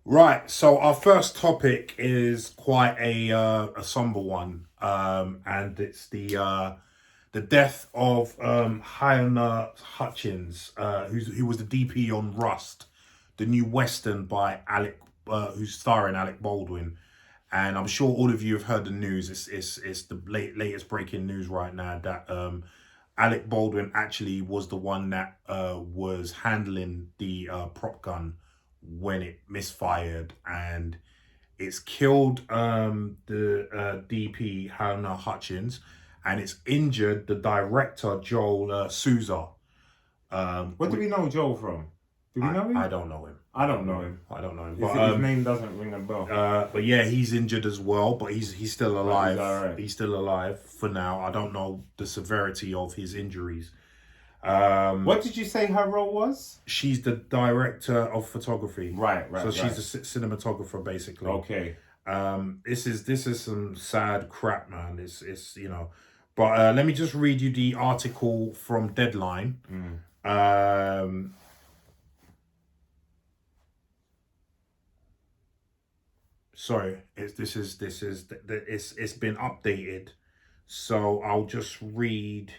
Right, so our first topic is quite a somber one, and it's the death of Halyna Hutchins, who was the DP on Rust, the new western by who's starring Alec Baldwin, and I'm sure all of you have heard the news. It's the latest breaking news right now that Alec Baldwin actually was the one that was handling the prop gun when it misfired, and it's killed the DP Halyna Hutchins, and it's injured the director Joel Souza. What do we know Joel from? Do we know him? I don't know him. I don't know him. But, his name doesn't ring a bell. But yeah, he's injured as well, but he's still alive. Right. He's still alive for now. I don't know the severity of his injuries. What did you say her role was? She's the director of photography. Right. So she's the cinematographer, basically. Okay. This is some sad crap, man. It's you know, but let me just read you the article from Deadline. Sorry, it's been updated, so I'll just read.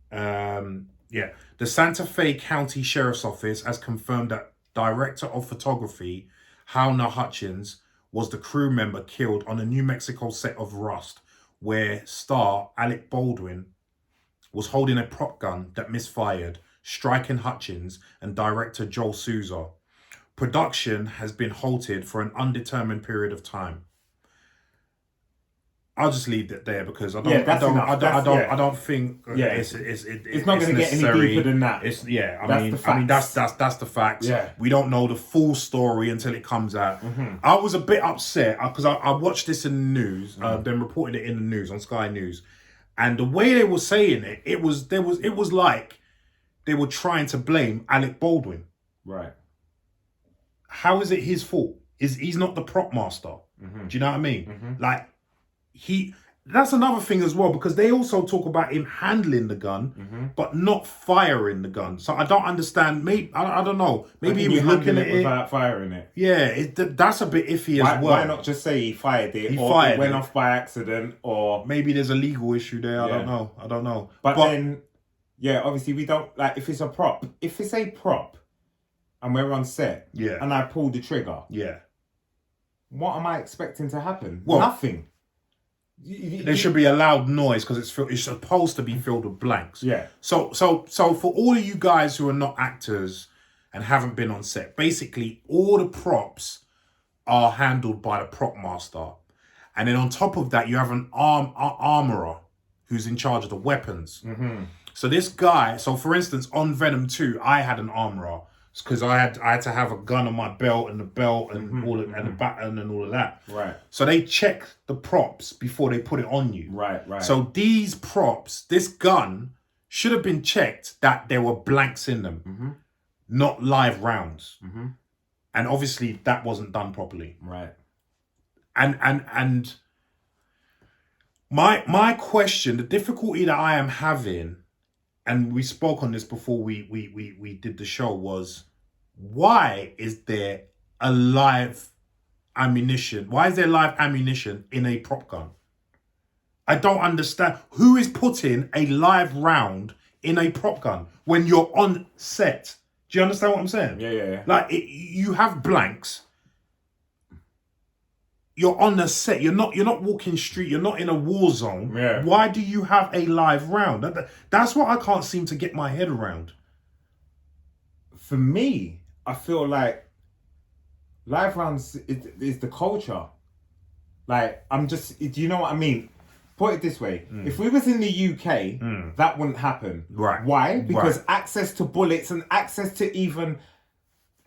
The Santa Fe County Sheriff's Office has confirmed that Director of Photography Halyna Hutchins was the crew member killed on the New Mexico set of Rust, where star Alec Baldwin was holding a prop gun that misfired, striking Hutchins and director Joel Souza. Production has been halted for an undetermined period of time. I'll just leave it there because I don't think it's not going to get any deeper than that. That's the facts. Yeah. We don't know the full story until it comes out. I was a bit upset because I watched this in the news, then reported it in the news on Sky News, and the way they were saying it, it was like they were trying to blame Alec Baldwin. Right. How is it his fault? He's not the prop master? Do you know what I mean? Like. That's another thing as well, because they also talk about him handling the gun, but not firing the gun. So I don't understand. Maybe I don't know. Maybe he was looking at it without firing it. Yeah, that's a bit iffy as well. Why not just say he fired it, or it went off by accident, or maybe there's a legal issue there. I don't know. But then, yeah, obviously we don't like if it's a prop. If it's a prop, and we're on set, and I pull the trigger, what am I expecting to happen? Well, nothing. There should be a loud noise because it's supposed to be filled with blanks. Yeah. So for all of you guys who are not actors and haven't been on set, basically all the props are handled by the prop master, and then on top of that you have an armorer who's in charge of the weapons. So this guy, for instance, on Venom 2, I had an armorer because I had to have a gun on my belt and the belt and and the baton and all of that. Right. So they check the props before they put it on you. Right. So these props, this gun, should have been checked that there were blanks in them, not live rounds. And obviously that wasn't done properly. Right. And my question, the difficulty that I am having, and we spoke on this before we did the show, was why is there live ammunition in a prop gun? I don't understand. Who is putting a live round in a prop gun when you're on set? Do you understand what I'm saying? Yeah. Like, you have blanks. You're on the set. You're not walking street. You're not in a war zone. Yeah. Why do you have a live round? That's what I can't seem to get my head around. For me, I feel like live rounds is the culture. Like, do you know what I mean? Put it this way. If we was in the UK, that wouldn't happen. Right. Why? Because access to bullets and access to even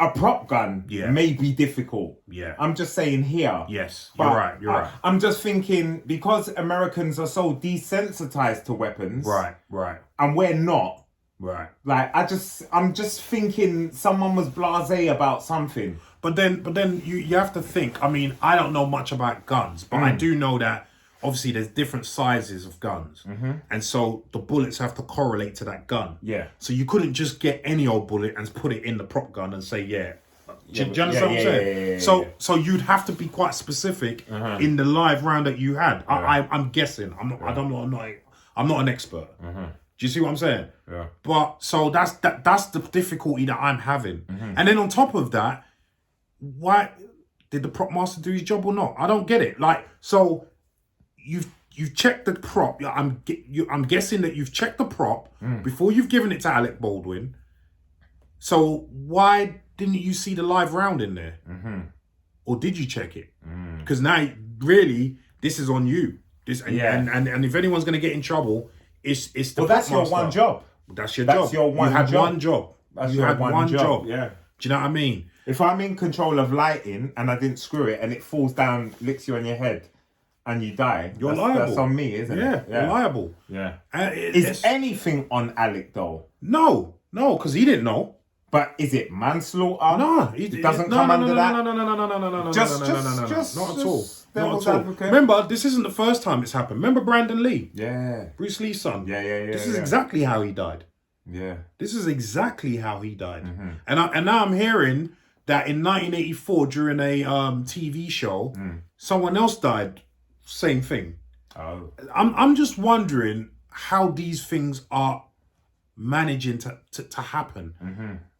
a prop gun may be difficult. Yeah. I'm just saying here. Yes, you're right. I'm just thinking, because Americans are so desensitized to weapons. Right. And we're not. Right. Like, I'm just thinking someone was blasé about something. but then you have to think. I mean, I don't know much about guns, but I do know that obviously there's different sizes of guns, and so the bullets have to correlate to that gun. Yeah. So you couldn't just get any old bullet and put it in the prop gun and say, yeah. Do you understand what I'm saying? So you'd have to be quite specific in the live round that you had. I'm guessing. I'm not an expert. Do you see what I'm saying? Yeah. But so that's the difficulty that I'm having. And then on top of that, why did the prop master do his job or not? I don't get it. Like, so you've checked the prop. I'm guessing that you've checked the prop before you've given it to Alec Baldwin. So why didn't you see the live round in there? Or did you check it? Because now, really, this is on you. And if anyone's going to get in trouble, it's the Well, that's your one job. That's your job. That's your one You had job. one job. That's You your had one job. Yeah. Do you know what I mean? If I'm in control of lighting and I didn't screw it and it falls down, licks you on your head, and you die, You're liable. That's on me, isn't it? Yeah, you're liable. Yeah. Is Is anything on Alec though? No, because he didn't know. But is it manslaughter? No, it doesn't come under that. No, Just not at all. Not devil's at all. advocate. Remember, this isn't the first time it's happened. Remember Brandon Lee, Yeah. Bruce Lee's son. Yeah. This is exactly how he died. Yeah. This is exactly how he died. And now I'm hearing that in 1984 during a TV show, someone else died. Same thing. Oh. I'm just wondering how these things are managing to happen.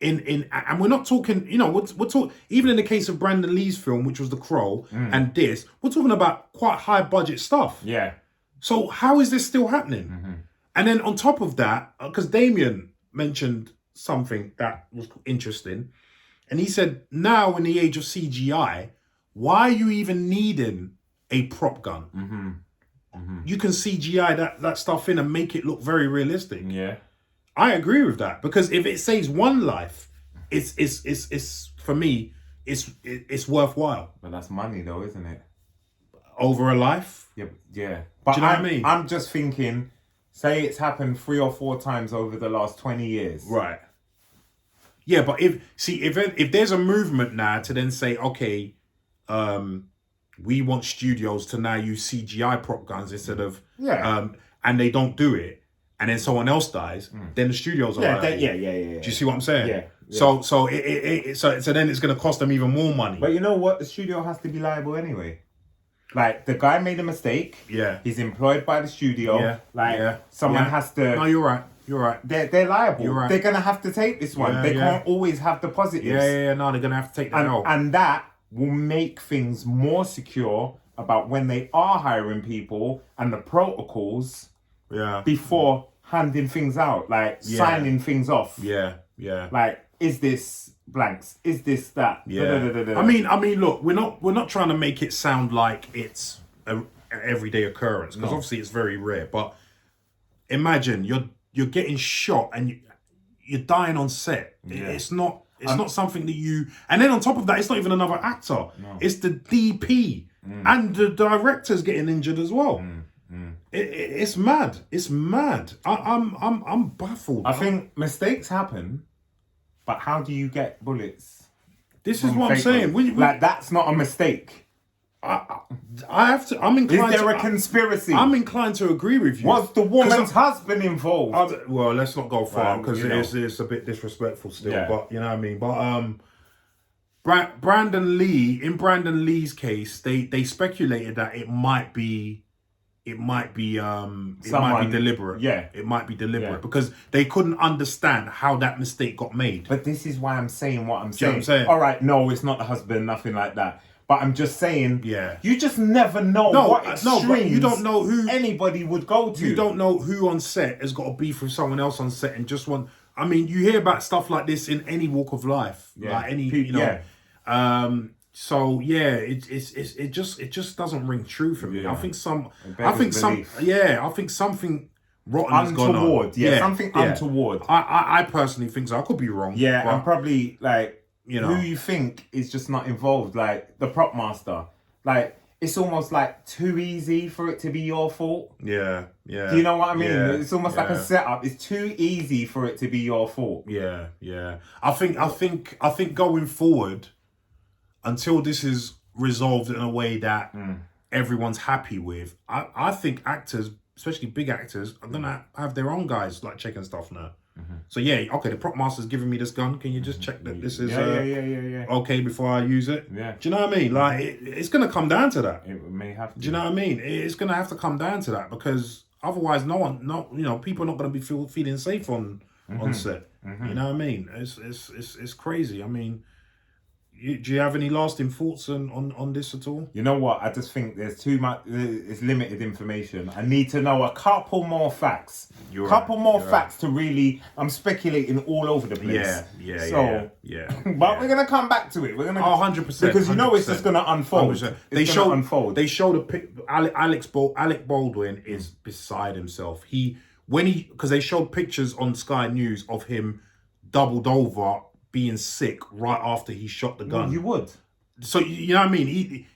And we're not talking, we're talking, even in the case of Brandon Lee's film, which was The Crow, and this, we're talking about quite high budget stuff. Yeah. So how is this still happening? And then on top of that, because Damien mentioned something that was interesting, and he said, now in the age of CGI, why are you even needing a prop gun? You can CGI that stuff in and make it look very realistic. Yeah. I agree with that, because if it saves one life, it's for me, it's worthwhile. But that's money though, isn't it? Over a life. Yeah. But Do you know what I mean? I'm just thinking, say it's happened 3 or 4 times over the last 20 years. Right. Yeah, but if there's a movement now to then say, okay, we want studios to now use CGI prop guns instead of and they don't do it, and then someone else dies, then the studios are liable. Yeah. Do you see what I'm saying? Yeah. So then it's going to cost them even more money. But you know what? The studio has to be liable anyway. Like, the guy made a mistake. Yeah. He's employed by the studio. Yeah. Someone has to... No, you're right. They're liable. You're right. They're going to have to take this one. They can't always have the positives. No, they're going to have to take that out. And that will make things more secure about when they are hiring people and the protocols before handing things out, like signing things off. Yeah. Like, is this blanks? Is this that? I mean, look, we're not trying to make it sound like it's an everyday occurrence, because obviously it's very rare. But imagine you're getting shot and you're dying on set. It's not something that you. And then on top of that, it's not even another actor. No. It's the DP and the director's getting injured as well. It's mad. It's mad. I'm baffled. I think mistakes happen, but how do you get bullets? This is what I'm saying. Like, that's not a mistake. I have to. I'm inclined. Is there a conspiracy? I'm inclined to agree with you. Was the woman's husband involved? Well, let's not go far, because it's a bit disrespectful still. Yeah. But you know what I mean. But Brandon Lee, in Brandon Lee's case, they speculated that it might be deliberate. Yeah, it might be deliberate because they couldn't understand how that mistake got made. But this is why I'm saying what I'm Do you know what I'm saying. All right, no, it's not the husband, nothing like that. But I'm just saying, you just never know what extremes but you don't know who anybody would go to. You don't know who on set has got a beef with someone else on set and just want. I mean, you hear about stuff like this in any walk of life, like any, So it just doesn't ring true for me. Yeah. I think something rotten has gone on. Something untoward. I personally think so. I could be wrong. Yeah, but, and probably like. Who you think is just not involved, like the prop master. Like, it's almost like too easy for it to be your fault. Yeah. Do you know what I mean? It's almost like a setup. It's too easy for it to be your fault. Yeah. I think going forward, until this is resolved in a way that everyone's happy with, I think actors, especially big actors, are gonna have their own guys like checking stuff now. So yeah, okay, the prop master's giving me this gun. Can you just check that this is okay before I use it? Yeah. Do you know what I mean? Like it's gonna come down to that. It may have to. Do you know what I mean? It's gonna have to come down to that because otherwise, people are not gonna be feeling safe on set. You know what I mean? It's crazy. I mean, do you have any lasting thoughts on this at all? You know what? I just think there's too much. It's limited information. I need to know a couple more facts. You're facts to really. I'm speculating all over the place. Yeah. But we're gonna come back to it. We're gonna 100% because you know it's just gonna unfold. 100%. They showed Alec Baldwin is beside himself. Because they showed pictures on Sky News of him doubled over, being sick right after he shot the gun. Well, you would. So you know what I mean?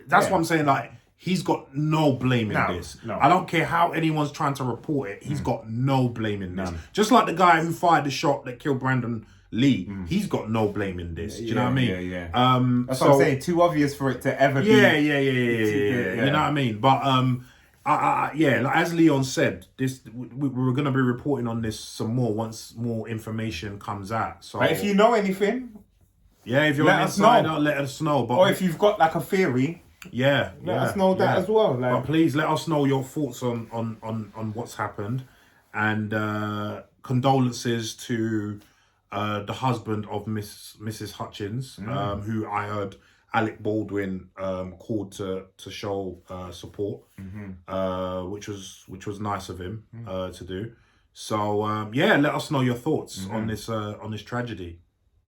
That's what I'm saying. Like he's got no blame in this. No. I don't care how anyone's trying to report it. He's got no blame in this. Just like the guy who fired the shot that killed Brandon Lee, he's got no blame in this. Do you know what I mean? Yeah. That's what I'm saying. Too obvious for it to ever be. Yeah. You know what I mean? But like as Leon said, we're going to be reporting on this some more once more information comes out. So, but if you know anything, if you're an insider, let us know. But or if you've got like a theory, let us know that as well. Like, but please let us know your thoughts on what's happened, and condolences to the husband of Mrs. Hutchins, who I heard Alec Baldwin called to show support, which was nice of him to do. So let us know your thoughts on this tragedy.